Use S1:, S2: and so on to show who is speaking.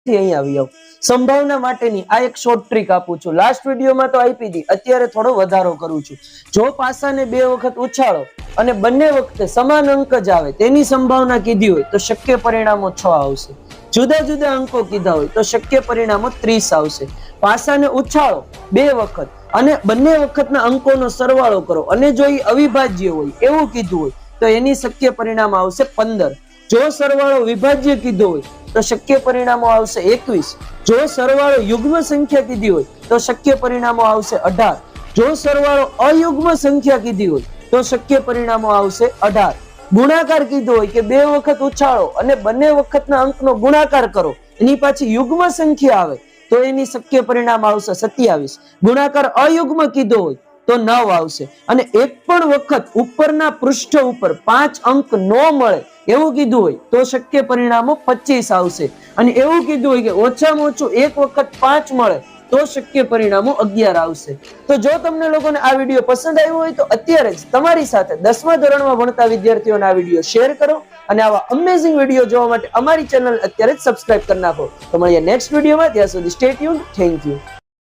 S1: અહીં આવી આવો. સંભાવના માટેની આ એક શોર્ટ ટ્રીક આપું છું. લાસ્ટ વિડીયોમાં તો આપી હતી, અત્યારે થોડો વધારો કરું છું. જો પાસાને 2 વખત ઉછાળો અને બંને વખતે સમાન અંક જ આવે તેની સંભાવના કીધી હોય તો શક્ય પરિણામો 6 આવશે. જુદા જુદા અંકો કીધા હોય તો શક્ય પરિણામો 30 આવશે. પાસાને ઉછાળો 2 વખત અને બંને વખતના અંકોનો સરવાળો કરો અને જો એ અવિભાજ્ય હોય એવું કીધું હોય તો એની શક્ય પરિણામ આવશે 15. જો સરવાળો વિભાજ્ય કીધો હોય તો શક્ય પરિણામો આવશે 21. જો સરવાળો યુગ્મ સંખ્યા કીધી હોય તો શક્ય પરિણામો આવશે 18. જો સરવાળો અયુગ્મ સંખ્યા કીધી હોય તો શક્ય પરિણામો આવશે 18. ગુણાકાર કીધો હોય કે 2 વખત ઉછાળો અને બંને વખતના અંકનો ગુણાકાર કરો, એની પાછી યુગ્મ સંખ્યા આવે તો એની શક્ય પરિણામ આવશે 27. ગુણાકાર અયુગ્મ કીધો હોય તો 9 આવશે. અને એક પણ વખત ઉપરના પૃષ્ઠ ઉપર 5 અંક ન મળે એવું કીધું હોય તો શક્ય પરિણામો 25 આવશે. અને એવું કીધું હોય કે ઓછામાં ઓછું એક વખત 5 મળે તો શક્ય પરિણામો 11 આવશે. તો જો તમને લોકોને આ વિડીયો પસંદ આવ્યો હોય તો અત્યારે જ તમારી સાથે 10મા ધોરણમાં ભણતા વિદ્યાર્થીઓને આ વિડીયો શેર કરો અને આવા અમેઝિંગ વિડીયો જોવા માટે અમારી ચેનલ અત્યારે જ સબસ્ક્રાઇબ કરી નાખો. તો મળીએ નેક્સ્ટ વિડીયોમાં. ત્યાં સુધી સ્ટે ટ્યુન્ડ. Thank you.